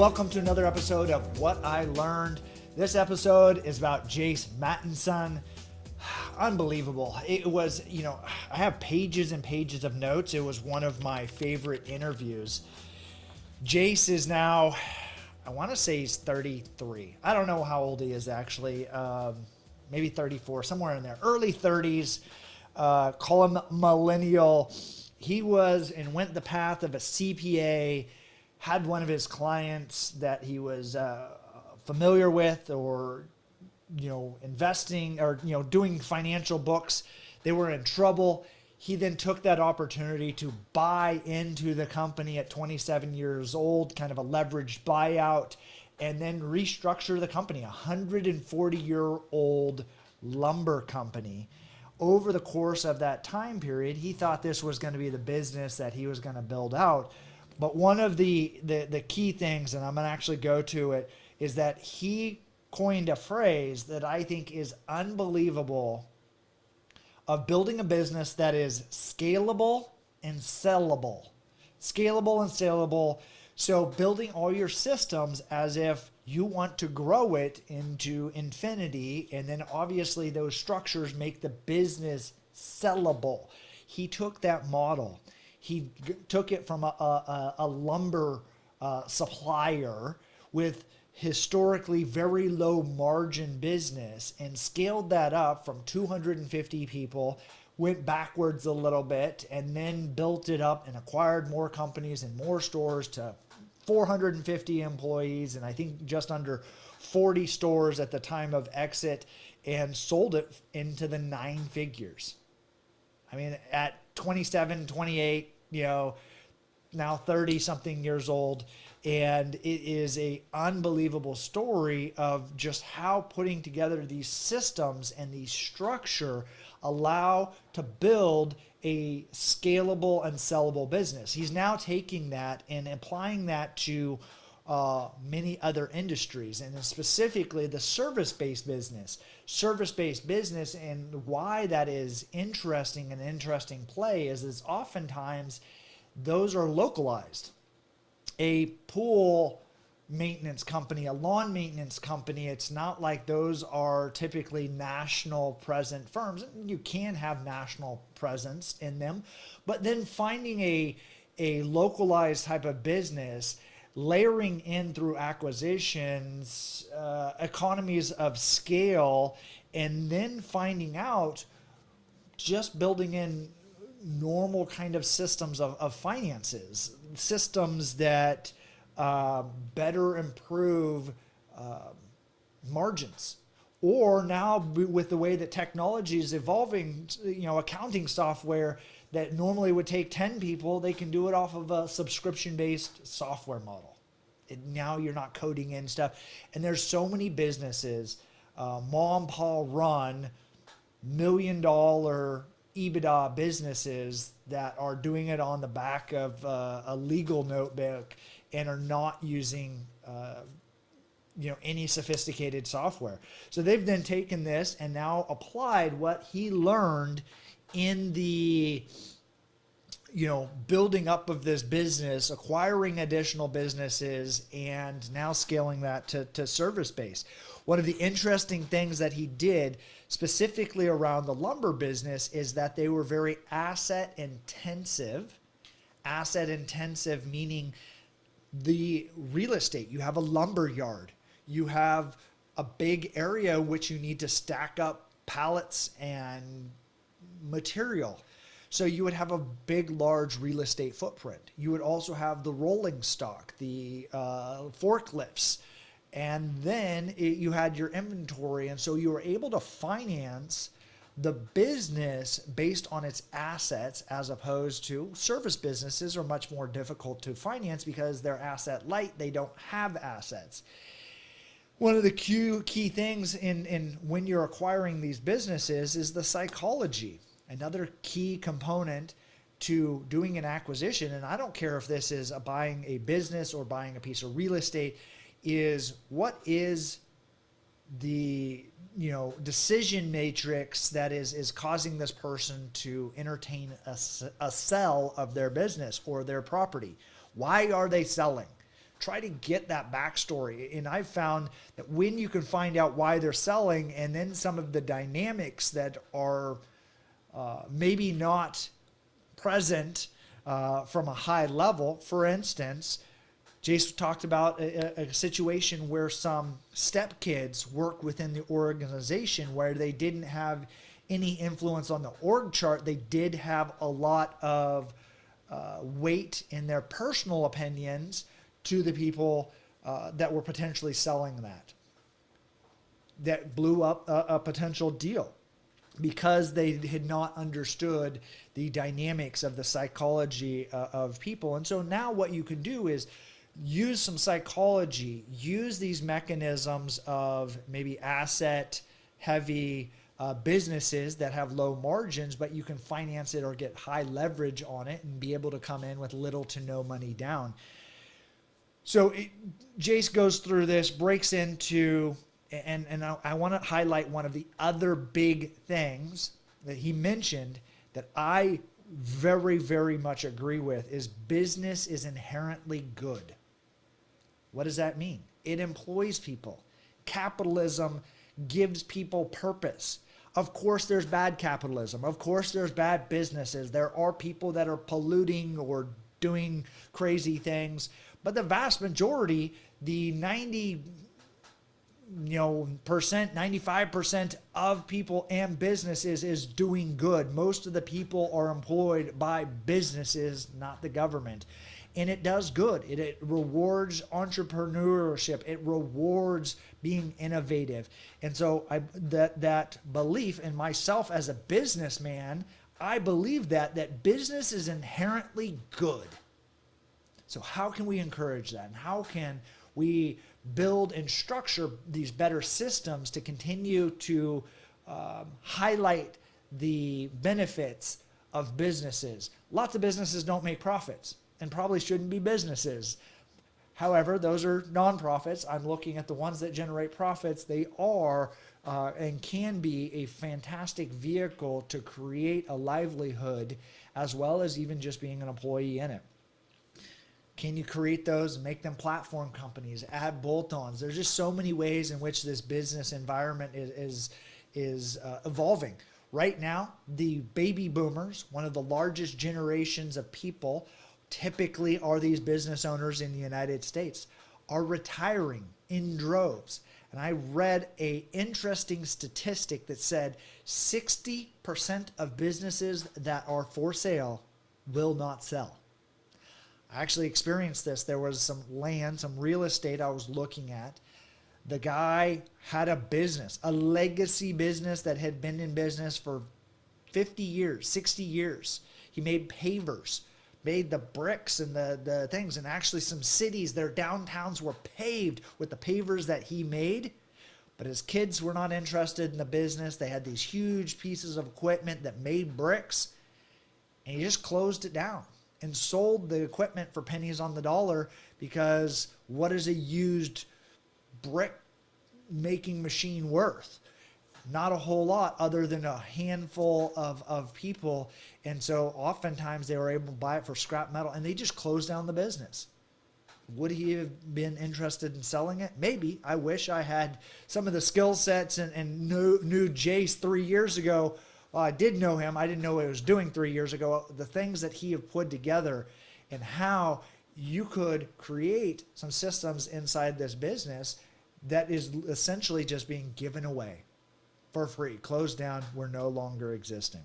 Welcome to another episode of What I Learned. This episode is about Jace Mattinson. Unbelievable. It was, I have pages and pages of notes. It was one of my favorite interviews. Jace is now, I want to say he's 33. I don't know how old he is actually. Maybe 34, somewhere in there. Early 30s. Call him millennial. He was and went the path of a CPA, had one of his clients that he was familiar with or, investing or, doing financial books. They were in trouble. He then took that opportunity to buy into the company at 27 years old, kind of a leveraged buyout, and then restructure the company, a 140-year-old lumber company. Over the course of that time period, he thought this was going to be the business that he was going to build out. But one of the key things, and I'm going to actually go to it, is that he coined a phrase that I think is unbelievable of building a business that is scalable and sellable. Scalable and sellable. So building all your systems as if you want to grow it into infinity, and then obviously those structures make the business sellable. He took that model. He took it from a lumber supplier with historically very low margin business and scaled that up from 250 people, went backwards a little bit, and then built it up and acquired more companies and more stores to 450 employees, and I think just under 40 stores at the time of exit, and sold it into the 9 figures. I mean, at 27, 28, now 30 something years old. And it is a unbelievable story of just how putting together these systems and the structure allow to build a scalable and sellable business. He's now taking that and applying that to many other industries, and specifically the service-based business. Service-based business, and why that is interesting, an interesting play is oftentimes those are localized. A pool maintenance company, a lawn maintenance company, it's not like those are typically national present firms. You can have national presence in them, but then finding a localized type of business, layering in through acquisitions, economies of scale, and then finding out just building in normal kind of systems of finances, systems that better improve margins. Or now with the way that technology is evolving, accounting software that normally would take 10 people, they can do it off of a subscription-based software model. Now you're not coding in stuff. And there's so many businesses, mom, pa run, $1 million EBITDA businesses that are doing it on the back of a legal notebook and are not using any sophisticated software. So they've then taken this and now applied what he learned in the building up of this business, acquiring additional businesses, and now scaling that to service base. One of the interesting things that he did specifically around the lumber business is that they were very asset intensive. Asset intensive meaning the real estate. You have a lumber yard. You have a big area which you need to stack up pallets and material. So you would have a big, large real estate footprint. You would also have the rolling stock, the forklifts, and then you had your inventory. And so you were able to finance the business based on its assets, as opposed to service businesses are much more difficult to finance because they're asset light. They don't have assets. One of the key things in when you're acquiring these businesses is the psychology. Another key component to doing an acquisition, and I don't care if this is buying a business or buying a piece of real estate, is what is the decision matrix that is causing this person to entertain a sell of their business or their property. Why are they selling? try to get that backstory. And I've found that when you can find out why they're selling, and then some of the dynamics that are maybe not present from a high level. For instance, Jace talked about a situation where some stepkids worked within the organization where they didn't have any influence on the org chart. They did have a lot of weight in their personal opinions to the people that were potentially selling that blew up a potential deal because they had not understood the dynamics of the psychology of people. And so now what you can do is use some psychology, use these mechanisms of maybe asset heavy businesses that have low margins, but you can finance it or get high leverage on it and be able to come in with little to no money down. So Jace goes through this, breaks into, and I want to highlight one of the other big things that he mentioned that I very, very much agree with is business is inherently good. What does that mean? It employs people. Capitalism gives people purpose. Of course, there's bad capitalism. Of course, there's bad businesses. There are people that are polluting or doing crazy things. But the vast majority, the 95% of people and businesses is doing good. Most of the people are employed by businesses, not the government. And it does good. It rewards entrepreneurship. It rewards being innovative. And so that belief in myself as a businessman, I believe that business is inherently good. So how can we encourage that? And how can we build and structure these better systems to continue to highlight the benefits of businesses? Lots of businesses don't make profits and probably shouldn't be businesses. However, those are nonprofits. I'm looking at the ones that generate profits. They are and can be a fantastic vehicle to create a livelihood as well as even just being an employee in it. Can you create those and make them platform companies, add bolt-ons? There's just so many ways in which this business environment is evolving. Right now, the baby boomers, one of the largest generations of people, typically are these business owners in the United States, are retiring in droves. And I read an interesting statistic that said 60% of businesses that are for sale will not sell. I actually experienced this. There was some land, some real estate I was looking at. The guy had a business, a legacy business that had been in business for 50 years, 60 years. He made pavers, made the bricks and the things. And actually some cities, their downtowns were paved with the pavers that he made. But his kids were not interested in the business. They had these huge pieces of equipment that made bricks. And he just closed it down and sold the equipment for pennies on the dollar, because what is a used brick making machine worth? Not a whole lot, other than a handful of people. And so oftentimes they were able to buy it for scrap metal, and they just closed down the business. Would he have been interested in selling it? Maybe. I wish I had some of the skill sets and knew Jace 3 years ago. Well, I did know him. I didn't know what he was doing 3 years ago. The things that he had put together and how you could create some systems inside this business that is essentially just being given away for free. Closed down. We're no longer existing.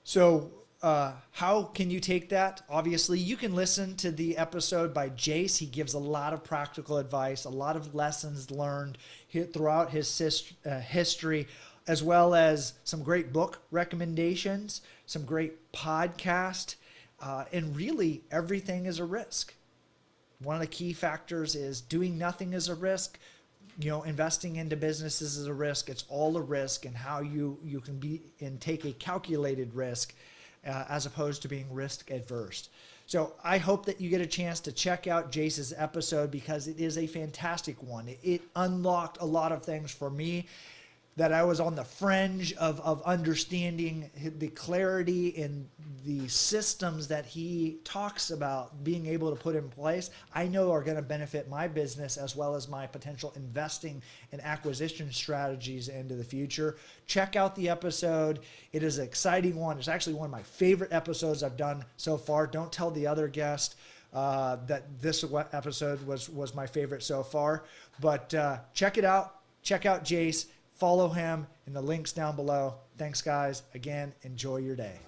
So how can you take that? Obviously, you can listen to the episode by Jace. He gives a lot of practical advice, a lot of lessons learned throughout his history, as well as some great book recommendations, some great podcast, and really everything is a risk. One of the key factors is doing nothing is a risk. Investing into businesses is a risk. It's all a risk, and how you can be and take a calculated risk as opposed to being risk adverse. So I hope that you get a chance to check out Jace's episode, because it is a fantastic one. It unlocked a lot of things for me that I was on the fringe of understanding, the clarity and the systems that he talks about being able to put in place, I know are going to benefit my business as well as my potential investing and acquisition strategies into the future. Check out the episode. It is an exciting one. It's actually one of my favorite episodes I've done so far. Don't tell the other guest that this episode was my favorite so far, but check it out. Check out Jace. Follow him in the links down below. Thanks, guys. Again, enjoy your day.